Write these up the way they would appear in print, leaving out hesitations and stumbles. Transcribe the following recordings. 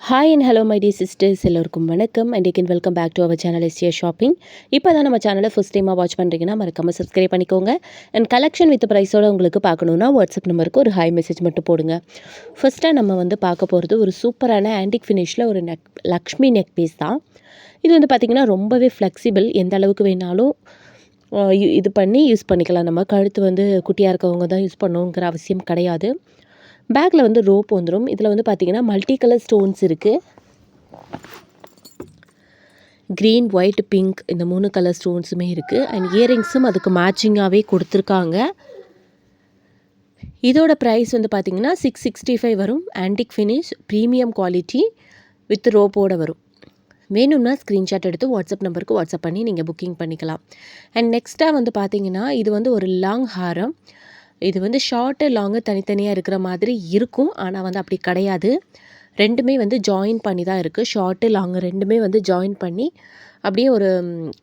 Hi and hello my dear sisters, எல்லோருக்கும் வணக்கம் and again welcome back to our channel STR shopping. இப்போ தான் நம்ம சேனலை ஃபஸ்ட் டைமாக வாட்ச் பண்ணுறீங்கன்னா மறக்காமல் சப்ஸ்கிரைப் பண்ணிக்கோங்க. அண்ட் கலெக்ஷன் வித் ப்ரைஸோடு உங்களுக்கு பார்க்கணுன்னா வாட்ஸ்அப் நம்பருக்கு ஒரு ஹாய் மெசேஜ் மட்டும் போடுங்க. ஃபஸ்ட்டாக நம்ம பார்க்க போகிறது ஒரு சூப்பரான ஆன்டிக் ஃபினிஷில் ஒரு லக்ஷ்மி நெக் பீஸ் தான். இது பார்த்திங்கன்னா ரொம்பவே ஃப்ளெக்சிபிள், எந்த அளவுக்கு வேணாலும் இது பண்ணி யூஸ் பண்ணிக்கலாம். நம்ம கழுத்து குட்டியாக இருக்கவங்க தான் யூஸ் பண்ணணுங்கிற அவசியம் கிடையாது. பேக்கில் ரோப் வந்துடும். இதில் பார்த்திங்கன்னா மல்டி கலர் ஸ்டோன்ஸ் இருக்குது. க்ரீன், ஒயிட், பிங்க் இந்த 3 கலர் ஸ்டோன்ஸுமே இருக்குது. அண்ட் இயரிங்ஸும் அதுக்கு மேட்சிங்காகவே கொடுத்துருக்காங்க. இதோட ப்ரைஸ் பார்த்திங்கன்னா 665 வரும். Antique finish, premium quality with ரோப்போடு வரும். வேணும்னா ஸ்க்ரீன்ஷாட் எடுத்து வாட்ஸ்அப் நம்பருக்கு வாட்ஸ்அப் பண்ணி நீங்கள் புக்கிங் பண்ணிக்கலாம். அண்ட் நெக்ஸ்ட்டாக பார்த்திங்கன்னா இது ஒரு லாங் ஹாரம். இது ஷார்ட்டு லாங்கு தனித்தனியாக இருக்கிற மாதிரி இருக்கும். ஆனால் அப்படி கிடையாது. ரெண்டுமே ஜாயின் பண்ணி தான் இருக்குது. ஷார்ட்டு லாங்கு ரெண்டுமே ஜாயின் பண்ணி அப்படியே ஒரு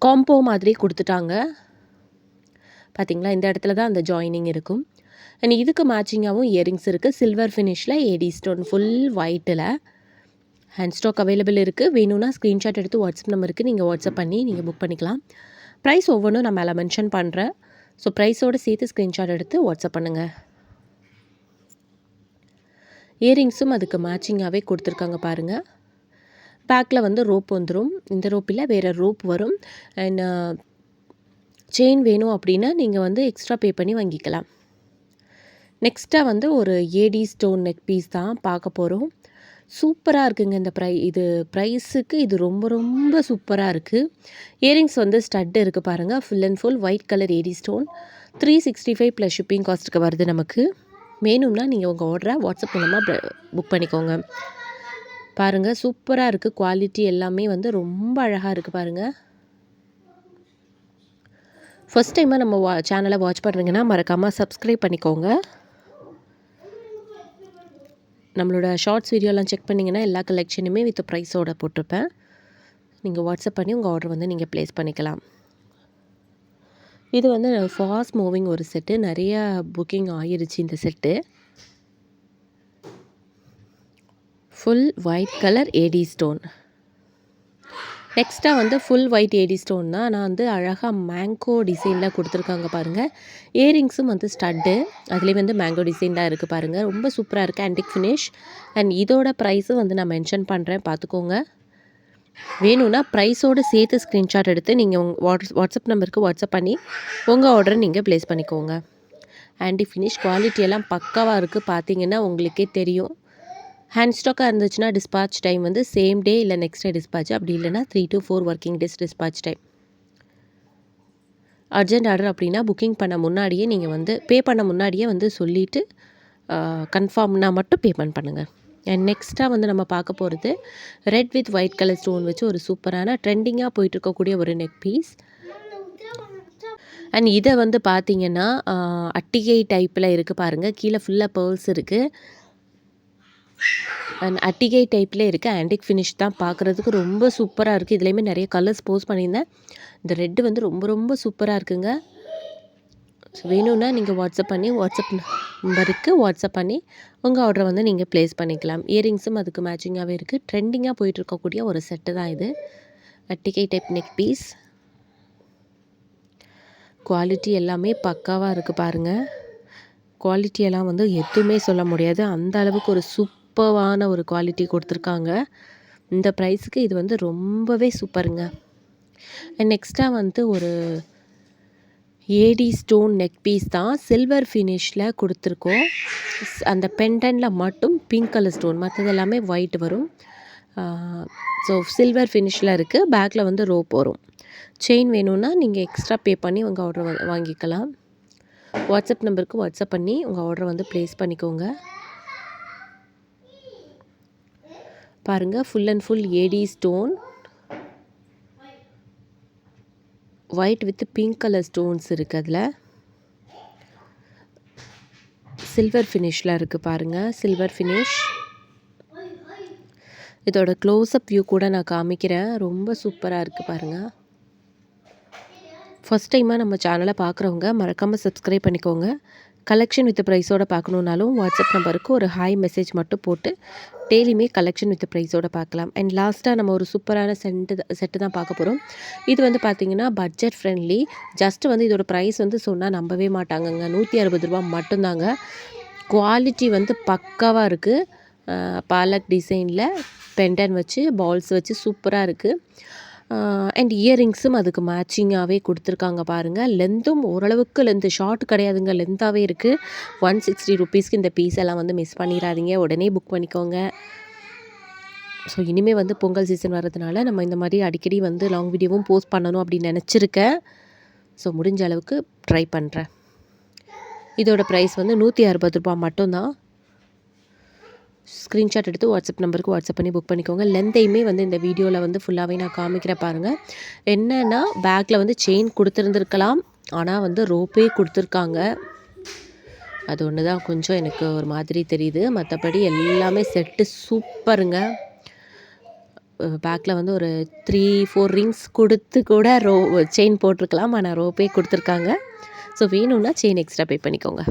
காம்போ மாதிரி கொடுத்துட்டாங்க. பார்த்திங்களா, இந்த இடத்துல தான் அந்த ஜாயினிங் இருக்கும். அண்ட் இதுக்கு மேட்சிங்காகவும் இயரிங்ஸ் இருக்குது. சில்வர் ஃபினிஷில் ஏடி ஸ்டோன், ஃபுல் ஒயிட்டில். ஹேண்ட் ஸ்டாக் அவைலபிள் இருக்குது. வேணும்னா ஸ்க்ரீன்ஷாட் எடுத்து வாட்ஸ்அப் நம்பருக்கு நீங்கள் வாட்ஸ்அப் பண்ணி நீங்கள் புக் பண்ணிக்கலாம். ப்ரைஸ் ஒவ்வொன்றும் நான் மேலே மென்ஷன் பண்ணுறேன். ஸோ ப்ரைஸோடு சேர்த்து ஸ்க்ரீன்ஷாட் எடுத்து வாட்ஸ்அப் பண்ணுங்கள். இயரிங்ஸும் அதுக்கு மேட்சிங்காகவே கொடுத்துருக்காங்க பாருங்கள். பேக்கில் ரோப் வந்துடும். இந்த ரோப்பில் வேறு ரோப் வரும். அண்ட் செயின் வேணும் அப்படின்னா நீங்கள் எக்ஸ்ட்ரா பே பண்ணி வாங்கிக்கலாம். நெக்ஸ்ட்டாக ஒரு ஏடி ஸ்டோன் நெக் பீஸ் தான் பார்க்க போகிறோம். சூப்பராக இருக்குங்க. இந்த ப்ரைஸுக்கு இது ரொம்ப ரொம்ப சூப்பராக இருக்குது. இயரிங்ஸ் ஸ்டட்டு இருக்குது பாருங்கள். Full and full white colour AD stone. 365 plus shipping காஸ்ட்டுக்கு வருது நமக்கு. வேணும்னா நீங்கள் உங்கள் ஆர்டரை வாட்ஸ்அப் மூலமாக புக் பண்ணிக்கோங்க. பாருங்கள், சூப்பராக இருக்குது. குவாலிட்டி எல்லாமே ரொம்ப அழகாக இருக்குது பாருங்கள். ஃபஸ்ட் டைமாக நம்ம சேனலை வாட்ச் பண்ணுறீங்கன்னா மறக்காமல் சப்ஸ்கிரைப் பண்ணிக்கோங்க. நம்மளோட ஷார்ட்ஸ் வீடியோலாம் செக் பண்ணிங்கன்னா எல்லா கலெக்ஷனுமே வித் ப்ரைஸோடு போட்டிருப்பேன். நீங்கள் வாட்ஸ்அப் பண்ணி உங்கள் ஆர்டர் நீங்கள் ப்ளேஸ் பண்ணிக்கலாம். இது ஃபாஸ்ட் மூவிங் ஒரு செட்டு. நிறையா புக்கிங் ஆகிருச்சு இந்த set. Full white colour AD stone. நெக்ஸ்ட்டாக ஃபுல் ஒயிட் ஏடி ஸ்டோன் தான். நான் அழகாக மேங்கோ டிசைனில் கொடுத்துருக்காங்க பாருங்கள். இயரிங்ஸும் ஸ்டட்டு, அதுலேயே மேங்கோ டிசைன் தான் இருக்குது பாருங்கள். ரொம்ப சூப்பராக இருக்குது. Antique finish. அண்ட் இதோட ப்ரைஸும் நான் மென்ஷன் பண்ணுறேன், பார்த்துக்கோங்க. வேணும்னா ப்ரைஸோடு சேர்த்து ஸ்க்ரீன்ஷாட் எடுத்து நீங்கள் வாட்ஸ்அப் நம்பருக்கு வாட்ஸ்அப் பண்ணி உங்கள் ஆர்டரை நீங்கள் ப்ளேஸ் பண்ணிக்கோங்க. ஆன்டிக் ஃபினிஷ் குவாலிட்டியெல்லாம் பக்காவாக இருக்குது. பார்த்தீங்கன்னா உங்களுக்கே தெரியும். ஹேண்ட் ஸ்டாக்காக இருந்துச்சுன்னா டிஸ்பாச் டைம் சேம் டே இல்லை நெக்ஸ்ட் டே டிஸ்பாச், அப்படி இல்லைனா 3 to 4 working days dispatch time. Urgent order அப்படின்னா புக்கிங் பண்ண முன்னாடியே நீங்கள் பே பண்ண முன்னாடியே சொல்லிவிட்டு கன்ஃபார்ம்னா மட்டும் பேமெண்ட் பண்ணுங்கள். அண்ட் நெக்ஸ்ட்டாக நம்ம பார்க்க போகிறது red with white colour stone வச்சு ஒரு சூப்பரான ட்ரெண்டிங்காக போயிட்டுருக்கக்கூடிய ஒரு நெக் பீஸ். அண்ட் இதை பார்த்தீங்கன்னா அட்டிகை டைப்பில் இருக்குது பாருங்கள். கீழே ஃபுல்லாக பேர்ல்ஸ் இருக்குது. அண்ட் அட்டிகை டைப்பில் இருக்குது. ஆன்டிக் ஃபினிஷ் தான். பார்க்குறதுக்கு ரொம்ப சூப்பராக இருக்குது. இதுலேயுமே நிறைய கலர்ஸ் போஸ்ட் பண்ணியிருந்தேன். இந்த ரெட்டு ரொம்ப ரொம்ப சூப்பராக இருக்குங்க. ஸோ வேணும்னா நீங்கள் வாட்ஸ்அப் நம்பருக்கு வாட்ஸ்அப் பண்ணி உங்கள் ஆர்டரை நீங்கள் ப்ளேஸ் பண்ணிக்கலாம். இயரிங்ஸும் அதுக்கு மேட்சிங்காகவே இருக்குது. ட்ரெண்டிங்காக போயிட்டுருக்கக்கூடிய ஒரு செட்டு தான் இது. அட்டிகை டைப் நெக் பீஸ். குவாலிட்டி எல்லாமே பக்காவாக இருக்குது பாருங்கள். குவாலிட்டியெல்லாம் எதுவுமே சொல்ல முடியாது. அந்த அளவுக்கு ஒரு சூப்பரான ஒரு குவாலிட்டி கொடுத்துருக்காங்க. இந்த ப்ரைஸுக்கு இது ரொம்பவே சூப்பருங்க. அண்ட் நெக்ஸ்ட்டாக ஒரு ஏடி ஸ்டோன் நெக் பீஸ் தான். சில்வர் ஃபினிஷில் கொடுத்துருக்கோம். அந்த பெண்டனில் மட்டும் பிங்க் கலர் ஸ்டோன், மற்றது எல்லாமே ஒயிட் வரும். ஸோ சில்வர் ஃபினிஷில் இருக்குது. பேக்கில் ரோப் வரும். செயின் வேணும்னா நீங்கள் எக்ஸ்ட்ரா பே பண்ணி உங்கள் ஆர்டர் வாங்கிக்கலாம். வாட்ஸ்அப் நம்பருக்கு வாட்ஸ்அப் பண்ணி உங்கள் ஆர்டரை ப்ளேஸ் பண்ணிக்கோங்க. பாருங்கள், full and full AD stone, white with pink colour stones இருக்குது. அதில் சில்வர் ஃபினிஷில் இருக்குது பாருங்கள். Silver finish. இதோட க்ளோஸ்அப் வியூ கூட நான் காமிக்கிறேன். ரொம்ப சூப்பராக இருக்குது பாருங்கள். ஃபஸ்ட் டைமாக நம்ம சேனலை பார்க்குறவங்க மறக்காமல் சப்ஸ்கிரைப் பண்ணிக்கோங்க. கலெக்ஷன் வித் ப்ரைஸோட பார்க்கணுன்னாலும் வாட்ஸ்அப் நம்பருக்கு ஒரு ஹாய் மெசேஜ் மட்டும் போட்டு டெய்லியுமே கலெக்ஷன் வித் ப்ரைஸோட பார்க்கலாம். அண்ட் லாஸ்ட்டாக நம்ம ஒரு சூப்பரான செட்டு தான் பார்க்க போகிறோம். இது வந்து பார்த்திங்கன்னா பட்ஜெட் ஃப்ரெண்ட்லி. ஜஸ்ட் வந்து இதோட ப்ரைஸ் வந்து சொன்னால் நம்பவே மாட்டாங்கங்க. ரூ. 160 மட்டும்தாங்க. குவாலிட்டி வந்து பக்காவாக இருக்குது. பாலக் டிசைனில் பெண்டன் வச்சு பால்ஸ் வச்சு சூப்பராக இருக்குது. அண்ட் இயரிங்ஸும் அதுக்கு மேட்சிங்காகவே கொடுத்துருக்காங்க பாருங்கள். லென்த்தும் ஓரளவுக்கு லென்த்து ஷார்ட் கிடையாதுங்க, லென்த்தாகவே இருக்குது. ₹160 இந்த பீஸ் எல்லாம் வந்து மிஸ் பண்ணிடாதீங்க, உடனே புக் பண்ணிக்கோங்க. ஸோ இனிமேல் வந்து பொங்கல் சீசன் வர்றதுனால நம்ம இந்த மாதிரி அடிக்கடி வந்து லாங் வீடியோவும் போஸ்ட் பண்ணணும் அப்படின்னு நினச்சிருக்கேன். ஸோ முடிஞ்ச அளவுக்கு ட்ரை பண்ணுறேன். இதோட ப்ரைஸ் வந்து ₹160 மட்டும்தான். ஸ்க்ரீன்ஷாட் எடுத்து வாட்ஸ்அப் நம்பருக்கு வாட்ஸ்அப் பண்ணி புக் பண்ணிக்கோங்க. லென்த்தையுமே வந்து இந்த வீடியோவில் வந்து ஃபுல்லாகவே நான் காமிக்கிறேன் பாருங்கள். என்னென்னா பேக்கில் வந்து செயின் கொடுத்துருந்துருக்கலாம், ஆனால் வந்து ரோப்பே கொடுத்துருக்காங்க. அது ஒன்று தான் கொஞ்சம் எனக்கு ஒரு மாதிரி தெரியுது. மற்றபடி எல்லாமே செட்டு சூப்பருங்க. பேக்கில் வந்து ஒரு 3-4 ரிங்ஸ் கொடுத்து கூட செயின் போட்டிருக்கலாம், ஆனால் ரோப்பே கொடுத்துருக்காங்க. ஸோ வேணும்னா செயின் எக்ஸ்ட்ரா பே பண்ணிக்கோங்க.